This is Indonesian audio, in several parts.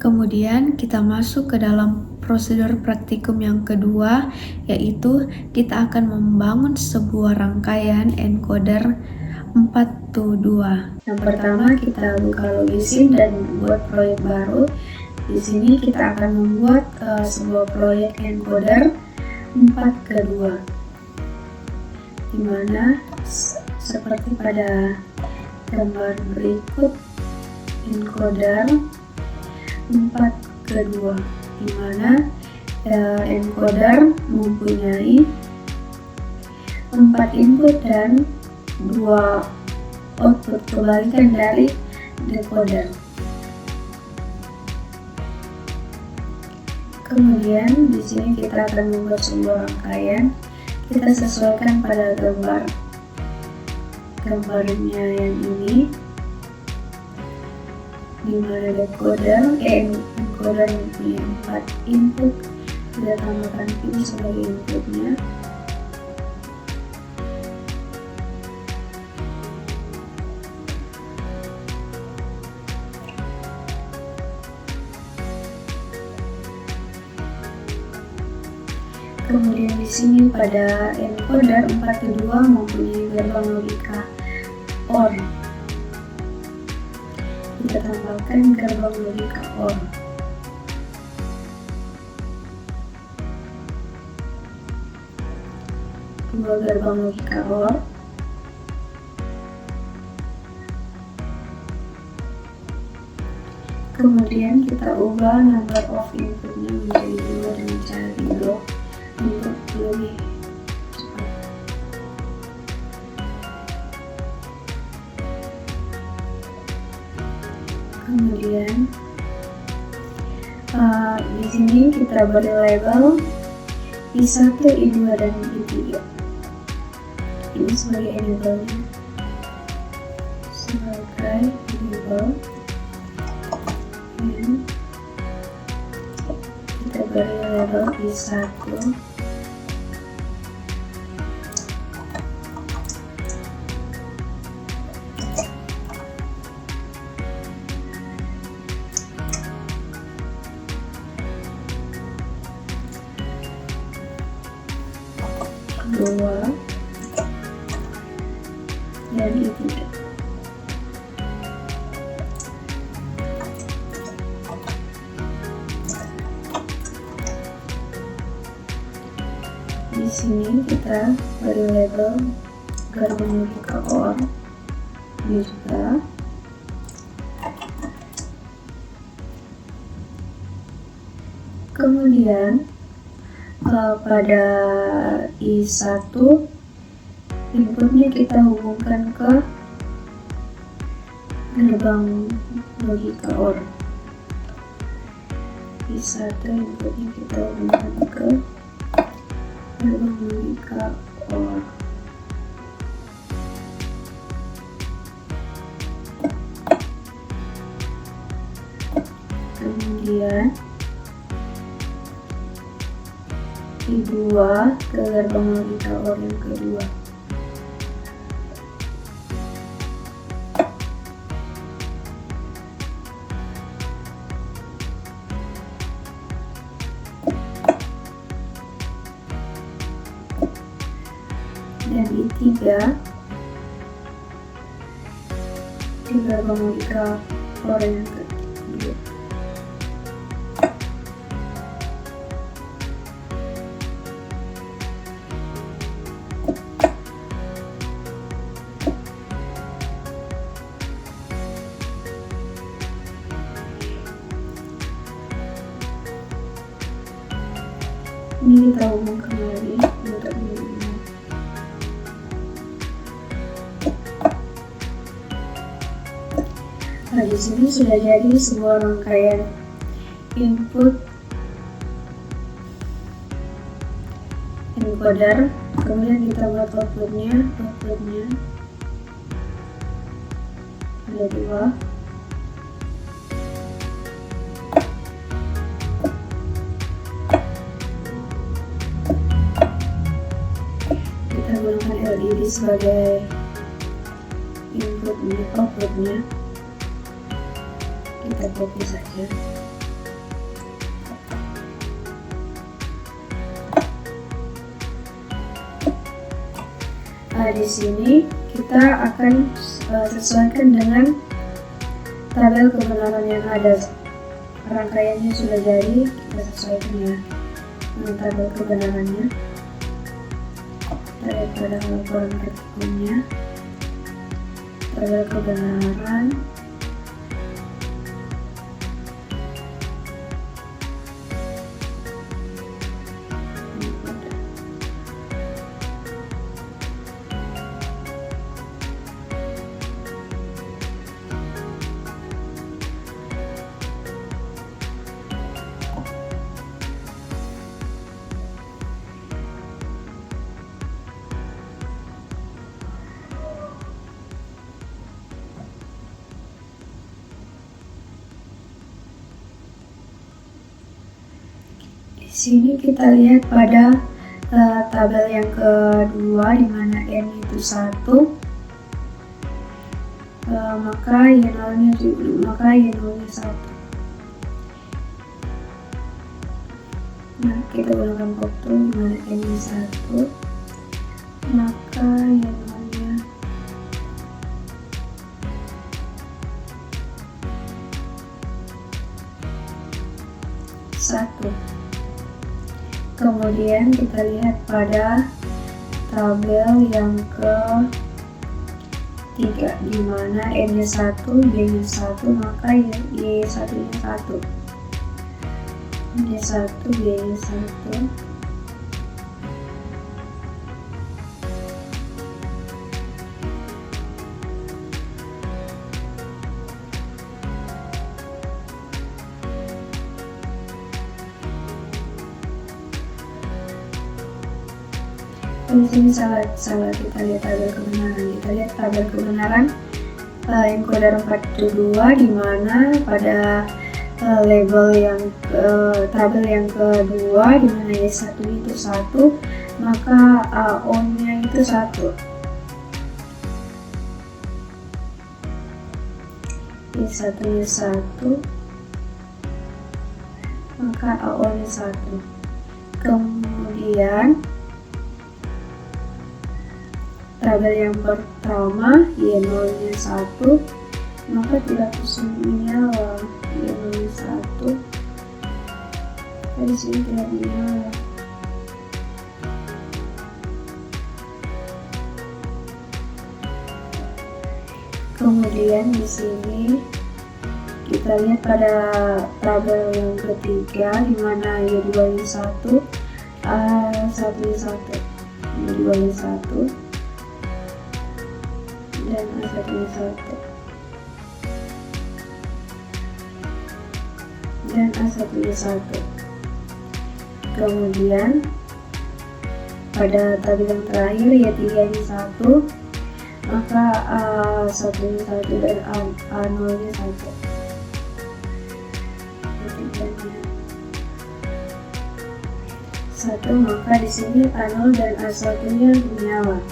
Kemudian kita masuk ke dalam prosedur praktikum yang kedua, yaitu kita akan membangun sebuah rangkaian encoder 4to2. Yang pertama kita buka Logisim dan buat proyek baru. Di sini kita akan membuat sebuah proyek encoder 4ke2, dimana seperti pada gambar berikut, encoder 4ke2, dimana encoder mempunyai 4 input dan 2 output kebalikan dari decoder. Kemudian di sini kita akan membuat sebuah rangkaian. Kita sesuaikan pada gambarnya yang ini, di mana encoder mempunyai 4 input. Kita tambahkan pin sebagai inputnya. Kemudian di sini pada encoder 4ke2 mempunyai gerbang logika OR. Kita tambahkan gerbang logika OR. Dua gerbang logika OR. Kemudian kita ubah number of inputnya menjadi 2 dengan cara di blok untuk lebih cepat. Kemudian di sini kita beri label I1, I2 dan I3. Ini sebagai enable-nya, sebagai enable. Kita beri label I1, I2 dan I3. Di sini kita beri label gerbang logika OR ini juga. Kemudian pada I1 inputnya kita hubungkan ke gerbang logika OR. I1 inputnya kita hubungkan ke gerbang logika OR. Kemudian I2 ke gerbang logika OR yang kedua. Dan I3 ke gerbang logika OR yang kedua. Ini kita hubung kembali untuk menghubungkan. Nah, di sini sudah jadi sebuah rangkaian input encoder. Kemudian kita buat outputnya ada 2. Kita gunakan LED sebagai inputnya, outputnya. Kita copy saja. di sini kita akan sesuaikan dengan tabel kebenaran yang ada. Rangkaiannya sudah jadi, kita sesuaikan ya dengan tabel kebenarannya. Kita lihat pada laporan praktikumnya, tabel kebenaran. Di sini kita lihat pada tabel yang kedua di mana N itu 1, maka Y0-nya 1. Nah, kita gunakan faktor di mana N-nya 1, maka Y0-nya 1. Kemudian kita lihat pada tabel yang ke-3 di mana N-nya 1, Y-nya 1, maka Y1-nya 1. N-nya 1, Y-nya 1. Di sini salah kita lihat tabel kebenaran. Kita lihat tabel kebenaran encoder 42 di mana pada label yang tabel yang kedua di mana Y1 itu 1, maka O-nya itu 1. Y1-nya 1, maka O-nya 1. Kemudian tabel yang pertama Y0-nya 1, maka tidak harus menyala. Y0-nya 1, di sini tidak menyala. Kemudian di sini kita lihat pada tabel yang ketiga di mana Y2-nya 1, A1-nya 1, Y2-nya 1. Dan A1-nya 1 dan A1-nya 1. Kemudian pada tabel yang terakhir Y3-nya 1, maka A1-nya 1 dan A0-nya 1. Maka di sini A0 dan A1-nya menyala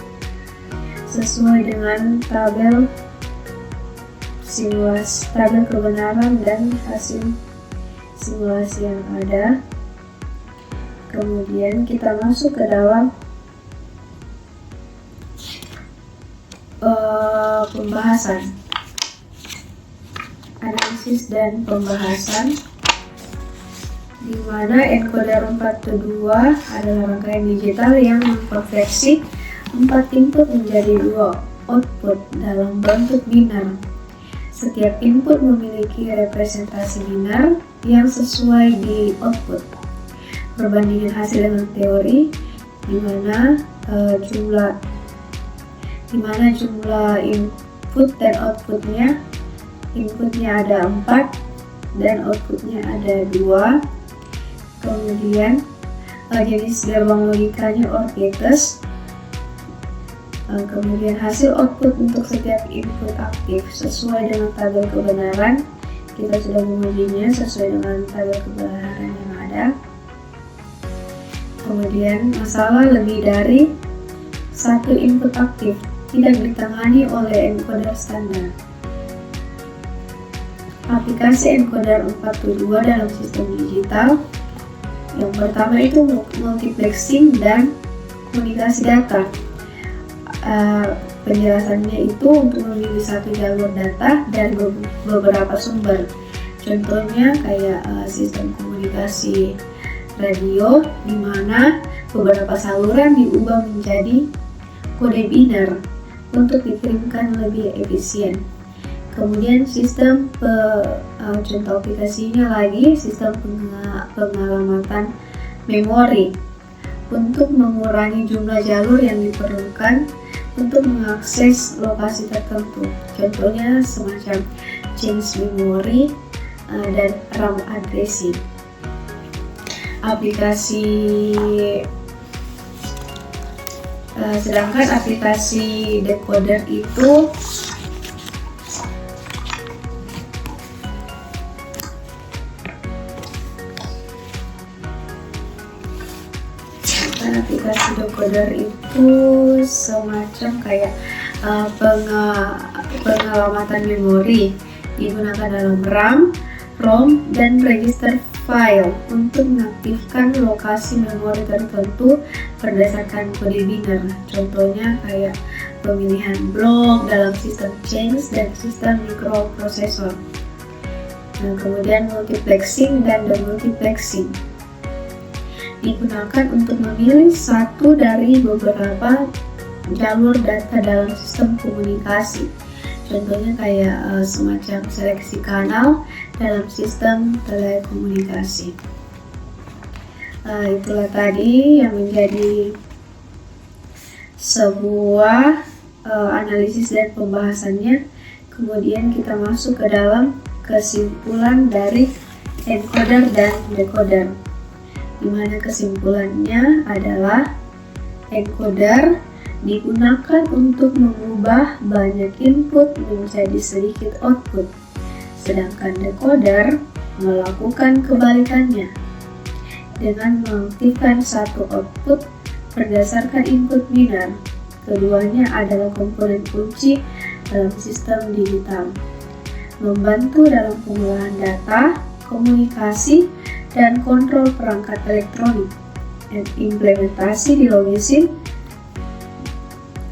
sesuai dengan tabel kebenaran dan hasil simulasi yang ada. Kemudian kita masuk ke dalam pembahasan, analisis dan pembahasan, di mana encoder 42 adalah rangkaian digital yang mengkonversi 4 input menjadi 2 output dalam bentuk binar. Setiap input memiliki representasi binar yang sesuai di output. Perbandingan hasil dengan teori, di mana jumlah input dan outputnya, inputnya ada 4 dan outputnya ada 2. Kemudian jenis gerbang logikanya OR gates. Kemudian hasil output untuk setiap input aktif sesuai dengan tabel kebenaran. Kita sudah mengujinya sesuai dengan tabel kebenaran yang ada. Kemudian masalah lebih dari satu input aktif tidak ditangani oleh encoder standar. Aplikasi encoder 42 dalam sistem digital. Yang pertama itu multiplexing dan komunikasi data. penjelasannya itu untuk memilih satu jalur data dari beberapa sumber. Contohnya kayak sistem komunikasi radio, di mana beberapa saluran diubah menjadi kode biner untuk dikirimkan lebih efisien. Kemudian sistem contoh aplikasinya lagi sistem pengalamatan memori untuk mengurangi jumlah jalur yang diperlukan untuk mengakses lokasi tertentu. Contohnya semacam change memory dan RAM addressing. Sedangkan aplikasi decoder itu semacam kayak pengalamatan memori, digunakan dalam RAM, ROM, dan register file untuk mengaktifkan lokasi memori tertentu berdasarkan kode biner. Contohnya kayak pemilihan blok dalam sistem change dan sistem mikroprosesor. Nah, kemudian multiplexing dan demultiplexing digunakan untuk memilih satu dari beberapa jalur data dalam sistem komunikasi. Contohnya kayak semacam seleksi kanal dalam sistem telekomunikasi. Itulah tadi yang menjadi sebuah analisis dan pembahasannya. Kemudian kita masuk ke dalam kesimpulan dari encoder dan decoder, di mana kesimpulannya adalah encoder digunakan untuk mengubah banyak input menjadi sedikit output, sedangkan decoder melakukan kebalikannya dengan mengaktifkan satu output berdasarkan input biner. Keduanya adalah komponen kunci dalam sistem digital, membantu dalam pengolahan data, komunikasi, dan kontrol perangkat elektronik, dan implementasi di logisin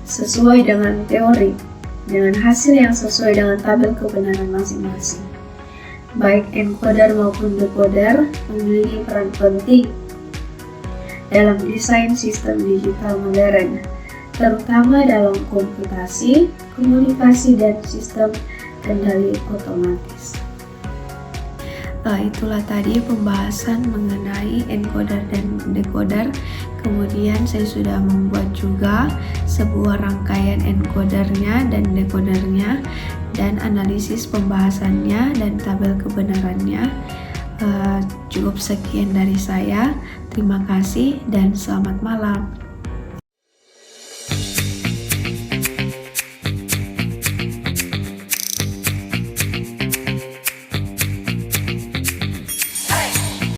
sesuai dengan teori, dengan hasil yang sesuai dengan tabel kebenaran masing-masing. Baik encoder maupun decoder memiliki peran penting dalam desain sistem digital modern, terutama dalam komputasi, komunikasi, dan sistem kendali otomatis. Itulah tadi pembahasan mengenai encoder dan decoder. Kemudian saya sudah membuat juga sebuah rangkaian encodernya dan decodernya, dan analisis pembahasannya dan tabel kebenarannya. Cukup sekian dari saya. Terima kasih dan selamat malam.